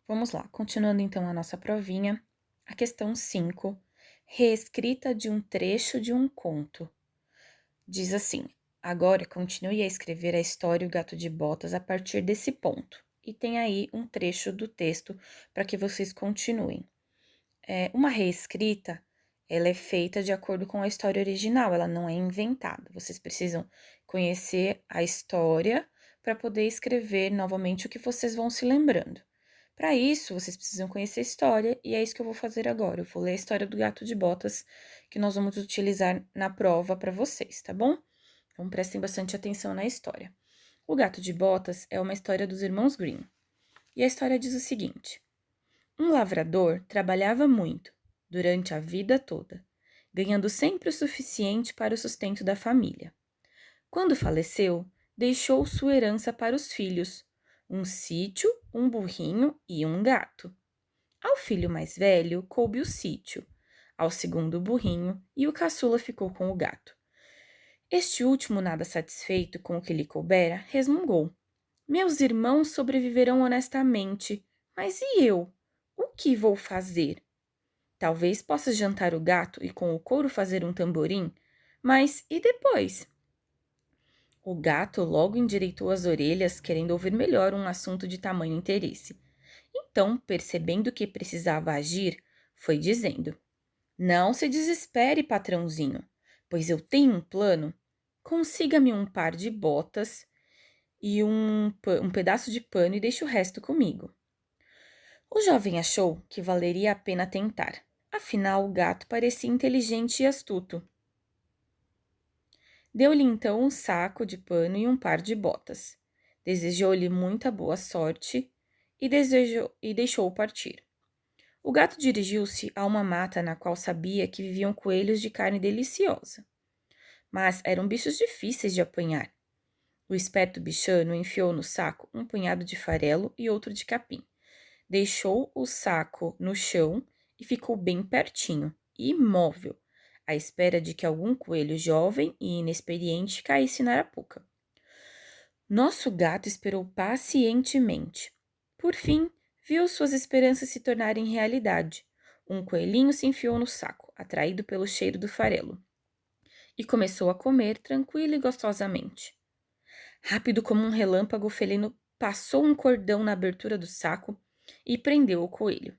Vamos lá, continuando então a nossa provinha. A questão 5, reescrita de um trecho de um conto. Diz assim: agora continue a escrever a história O Gato de Botas a partir desse ponto. E tem aí um trecho do texto para que vocês continuem. Uma reescrita, ela é feita de acordo com a história original, ela não é inventada. Vocês precisam conhecer a história para poder escrever novamente o que vocês vão se lembrando. Para isso, vocês precisam conhecer a história, e é isso que eu vou fazer agora. Eu vou ler a história do Gato de Botas, que nós vamos utilizar na prova para vocês, tá bom? Então, prestem bastante atenção na história. O Gato de Botas é uma história dos irmãos Grimm. E a história diz o seguinte: um lavrador trabalhava muito, durante a vida toda, ganhando sempre o suficiente para o sustento da família. Quando faleceu, deixou sua herança para os filhos, um sítio, um burrinho e um gato. Ao filho mais velho coube o sítio, ao segundo o burrinho e o caçula ficou com o gato. Este último, nada satisfeito com o que lhe coubera, resmungou: meus irmãos sobreviverão honestamente, mas e eu? O que vou fazer? Talvez possa jantar o gato e com o couro fazer um tamborim, mas e depois? O gato logo endireitou as orelhas, querendo ouvir melhor um assunto de tamanho interesse. Então, percebendo que precisava agir, foi dizendo: não se desespere, patrãozinho, pois eu tenho um plano. Consiga-me um par de botas e um pedaço de pano e deixe o resto comigo. O jovem achou que valeria a pena tentar. Afinal, o gato parecia inteligente e astuto. Deu-lhe então um saco de pano e um par de botas. Desejou-lhe muita boa sorte e deixou-o partir. O gato dirigiu-se a uma mata na qual sabia que viviam coelhos de carne deliciosa. Mas eram bichos difíceis de apanhar. O esperto bichano enfiou no saco um punhado de farelo e outro de capim. Deixou o saco no chão e ficou bem pertinho, imóvel, à espera de que algum coelho jovem e inexperiente caísse na arapuca. Nosso gato esperou pacientemente. Por fim, viu suas esperanças se tornarem realidade. Um coelhinho se enfiou no saco, atraído pelo cheiro do farelo, e começou a comer tranquilo e gostosamente. Rápido como um relâmpago, o felino passou um cordão na abertura do saco e prendeu o coelho.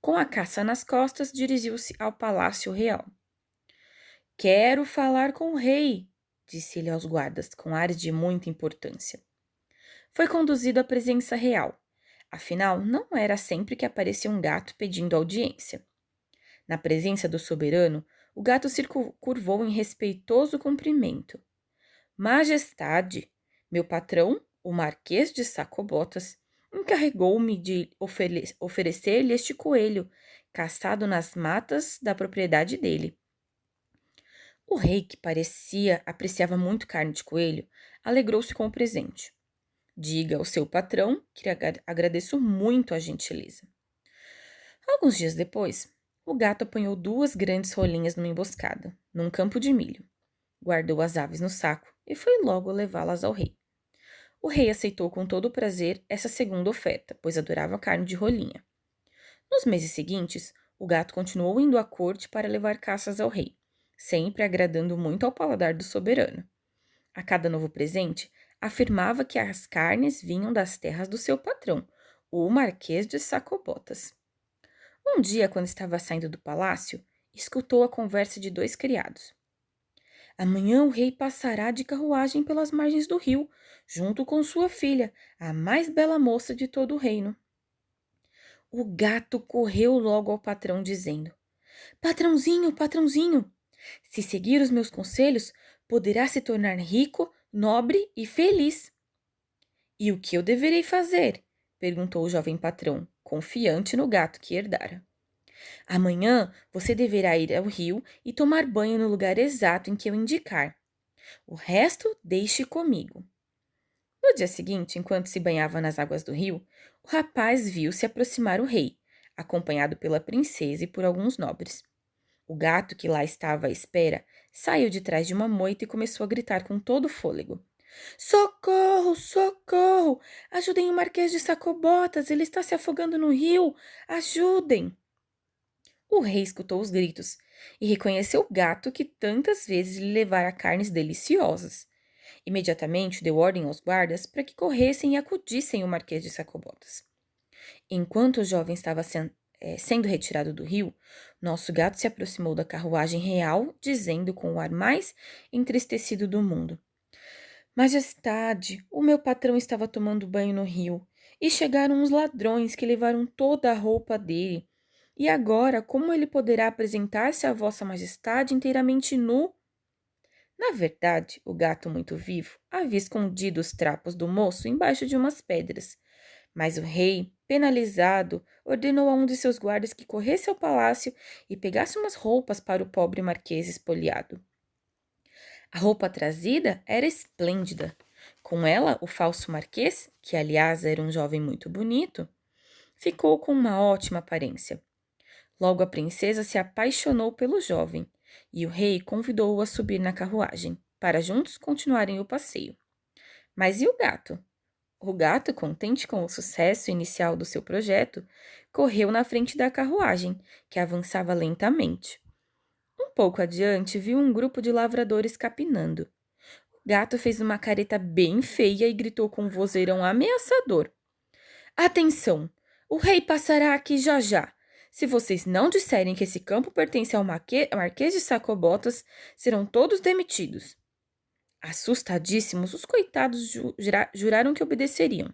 Com a caça nas costas, dirigiu-se ao palácio real. Quero falar com o rei, disse ele aos guardas, com ares de muita importância. Foi conduzido à presença real. Afinal, não era sempre que aparecia um gato pedindo audiência. Na presença do soberano, o gato se curvou em respeitoso cumprimento. Majestade, meu patrão, o Marquês de Sacobotas, encarregou-me de oferecer-lhe este coelho, caçado nas matas da propriedade dele. O rei, que parecia apreciava muito carne de coelho, alegrou-se com o presente. Diga ao seu patrão que agradeço muito a gentileza. Alguns dias depois, o gato apanhou 2 grandes rolinhas numa emboscada, num campo de milho. Guardou as aves no saco e foi logo levá-las ao rei. O rei aceitou com todo o prazer essa segunda oferta, pois adorava carne de rolinha. Nos meses seguintes, o gato continuou indo à corte para levar caças ao rei, sempre agradando muito ao paladar do soberano. A cada novo presente, afirmava que as carnes vinham das terras do seu patrão, o Marquês de Sacobotas. Um dia, quando estava saindo do palácio, escutou a conversa de 2 criados. Amanhã o rei passará de carruagem pelas margens do rio, junto com sua filha, a mais bela moça de todo o reino. O gato correu logo ao patrão, dizendo: patrãozinho, patrãozinho, se seguir os meus conselhos, poderá se tornar rico, nobre e feliz. E o que eu deverei fazer? Perguntou o jovem patrão, confiante no gato que herdara. Amanhã você deverá ir ao rio e tomar banho no lugar exato em que eu indicar. O resto deixe comigo. No dia seguinte, enquanto se banhava nas águas do rio, o rapaz viu se aproximar o rei, acompanhado pela princesa e por alguns nobres. O gato, que lá estava à espera, saiu de trás de uma moita e começou a gritar com todo o fôlego. Socorro, socorro! Ajudem o Marquês de Sacobotas, ele está se afogando no rio! Ajudem! O rei escutou os gritos e reconheceu o gato que tantas vezes lhe levara carnes deliciosas. Imediatamente deu ordem aos guardas para que corressem e acudissem o Marquês de Sacobotas. Enquanto o jovem estava sendo retirado do rio, nosso gato se aproximou da carruagem real, dizendo com o ar mais entristecido do mundo: Majestade, o meu patrão estava tomando banho no rio e chegaram uns ladrões que levaram toda a roupa dele. E agora, como ele poderá apresentar-se a Vossa Majestade inteiramente nu? Na verdade, o gato muito vivo havia escondido os trapos do moço embaixo de umas pedras. Mas o rei, penalizado, ordenou a um de seus guardas que corresse ao palácio e pegasse umas roupas para o pobre marquês espoliado. A roupa trazida era esplêndida. Com ela, o falso marquês, que aliás era um jovem muito bonito, ficou com uma ótima aparência. Logo a princesa se apaixonou pelo jovem e o rei convidou-o a subir na carruagem, para juntos continuarem o passeio. Mas e o gato? O gato, contente com o sucesso inicial do seu projeto, correu na frente da carruagem, que avançava lentamente. Um pouco adiante, viu um grupo de lavradores capinando. O gato fez uma careta bem feia e gritou com um vozeirão ameaçador: Atenção! O rei passará aqui já já. Se vocês não disserem que esse campo pertence ao Marquês de Sacobotas, serão todos demitidos. Assustadíssimos, os coitados juraram que obedeceriam.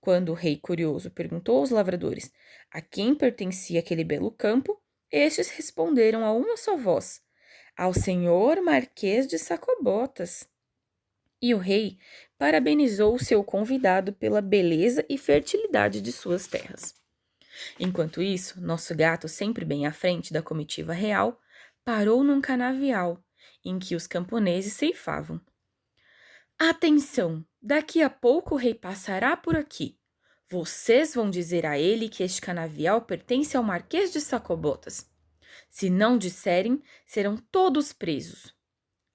Quando o rei curioso perguntou aos lavradores a quem pertencia aquele belo campo, estes responderam a uma só voz: ao senhor Marquês de Sacobotas. E o rei parabenizou o seu convidado pela beleza e fertilidade de suas terras. Enquanto isso, nosso gato, sempre bem à frente da comitiva real, parou num canavial em que os camponeses ceifavam. Atenção! Daqui a pouco o rei passará por aqui. Vocês vão dizer a ele que este canavial pertence ao Marquês de Sacobotas. Se não disserem, serão todos presos.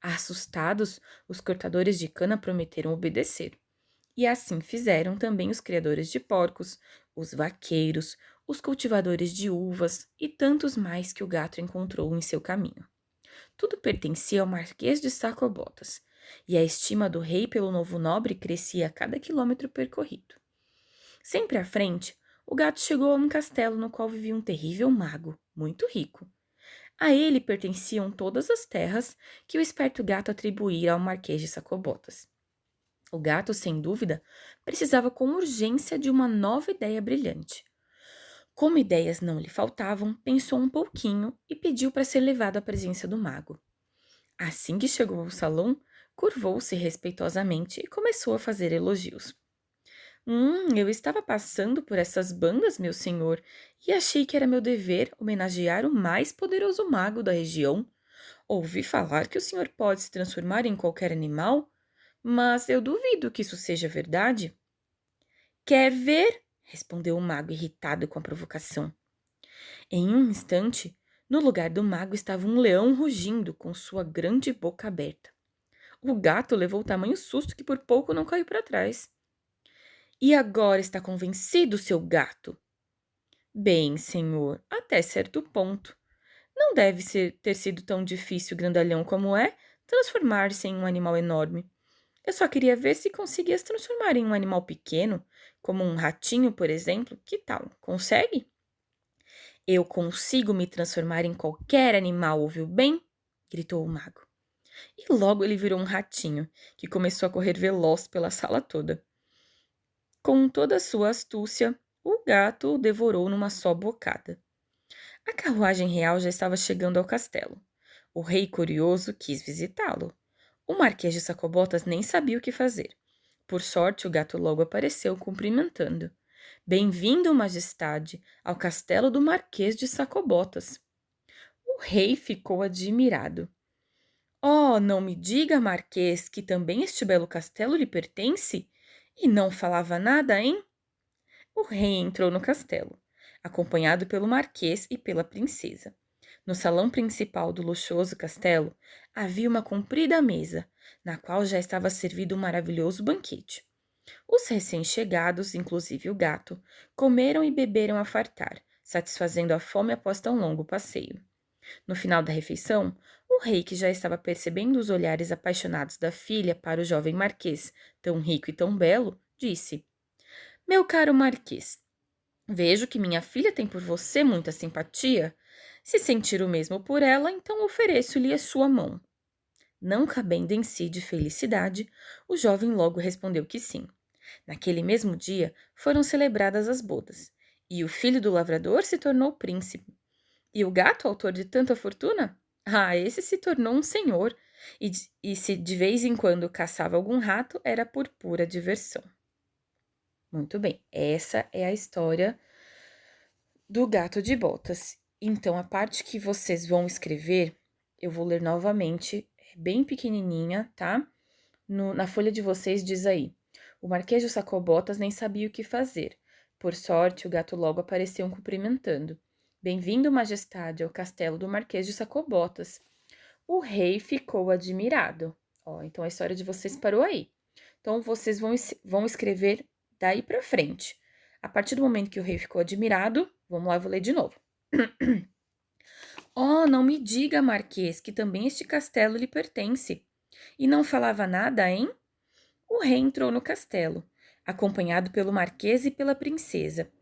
Assustados, os cortadores de cana prometeram obedecer. E assim fizeram também os criadores de porcos, os vaqueiros, os cultivadores de uvas e tantos mais que o gato encontrou em seu caminho. Tudo pertencia ao Marquês de Sacobotas, e a estima do rei pelo novo nobre crescia a cada quilômetro percorrido. Sempre à frente, o gato chegou a um castelo no qual vivia um terrível mago, muito rico. A ele pertenciam todas as terras que o esperto gato atribuíra ao Marquês de Sacobotas. O gato, sem dúvida, precisava com urgência de uma nova ideia brilhante. Como ideias não lhe faltavam, pensou um pouquinho e pediu para ser levado à presença do mago. Assim que chegou ao salão, curvou-se respeitosamente e começou a fazer elogios. Eu estava passando por essas bandas, meu senhor, e achei que era meu dever homenagear o mais poderoso mago da região. Ouvi falar que o senhor pode se transformar em qualquer animal, mas eu duvido que isso seja verdade. Quer ver? Respondeu o mago, irritado com a provocação. Em um instante, no lugar do mago estava um leão rugindo com sua grande boca aberta. O gato levou tamanho susto que por pouco não caiu para trás. E agora está convencido, seu gato? Bem, senhor, até certo ponto. Não deve ter sido tão difícil, grandalhão como é, transformar-se em um animal enorme. Eu só queria ver se conseguia se transformar em um animal pequeno, como um ratinho, por exemplo. Que tal? Consegue? Eu consigo me transformar em qualquer animal, ouviu bem? Gritou o mago. E logo ele virou um ratinho, que começou a correr veloz pela sala toda. Com toda a sua astúcia, o gato o devorou numa só bocada. A carruagem real já estava chegando ao castelo. O rei, curioso, quis visitá-lo. O Marquês de Sacobotas nem sabia o que fazer. Por sorte, o gato logo apareceu, cumprimentando. Bem-vindo, majestade, ao castelo do Marquês de Sacobotas. O rei ficou admirado. Oh, não me diga, Marquês, que também este belo castelo lhe pertence? E não falava nada, hein? O rei entrou no castelo, acompanhado pelo marquês e pela princesa. No salão principal do luxuoso castelo havia uma comprida mesa, na qual já estava servido um maravilhoso banquete. Os recém-chegados, inclusive o gato, comeram e beberam a fartar, satisfazendo a fome após tão longo passeio. No final da refeição, o rei, que já estava percebendo os olhares apaixonados da filha para o jovem marquês, tão rico e tão belo, disse: Meu caro marquês, vejo que minha filha tem por você muita simpatia. Se sentir o mesmo por ela, então ofereço-lhe a sua mão. Não cabendo em si de felicidade, o jovem logo respondeu que sim. Naquele mesmo dia foram celebradas as bodas, e o filho do lavrador se tornou príncipe. E o gato, autor de tanta fortuna? Ah, esse se tornou um senhor, e se de vez em quando caçava algum rato, era por pura diversão. Muito bem, essa é a história do Gato de Botas. Então, a parte que vocês vão escrever, eu vou ler novamente, é bem pequenininha, tá? Na folha de vocês diz aí: O Marquês de Sacobotas nem sabia o que fazer. Por sorte, o gato logo apareceu cumprimentando. Bem-vindo, majestade, ao castelo do Marquês de Sacobotas. O rei ficou admirado. Ó, então a história de vocês parou aí. Então, vocês vão escrever daí pra frente. A partir do momento que o rei ficou admirado, vamos lá, eu vou ler de novo. Oh, não me diga, Marquês, que também este castelo lhe pertence. E não falava nada, hein? O rei entrou no castelo, acompanhado pelo marquês e pela princesa.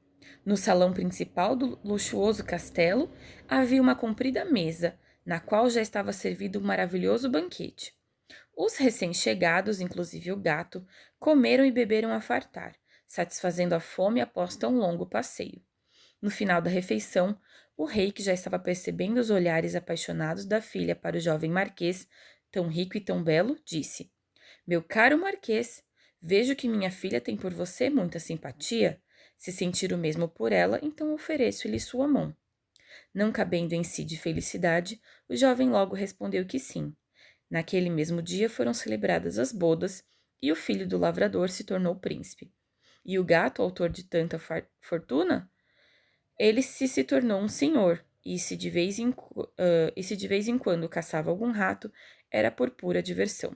No salão principal do luxuoso castelo havia uma comprida mesa, na qual já estava servido um maravilhoso banquete. Os recém-chegados, inclusive o gato, comeram e beberam a fartar, satisfazendo a fome após tão longo passeio. No final da refeição, o rei, que já estava percebendo os olhares apaixonados da filha para o jovem marquês, tão rico e tão belo, disse: Meu caro marquês, vejo que minha filha tem por você muita simpatia. Se sentir o mesmo por ela, então ofereço-lhe sua mão. Não cabendo em si de felicidade, o jovem logo respondeu que sim. Naquele mesmo dia foram celebradas as bodas e o filho do lavrador se tornou príncipe. E o gato, autor de tanta fortuna, ele se tornou um senhor, e se de vez em quando caçava algum rato, era por pura diversão.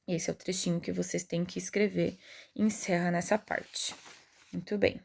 Esse é o trechinho que vocês têm que escrever e encerra nessa parte. Muito bem.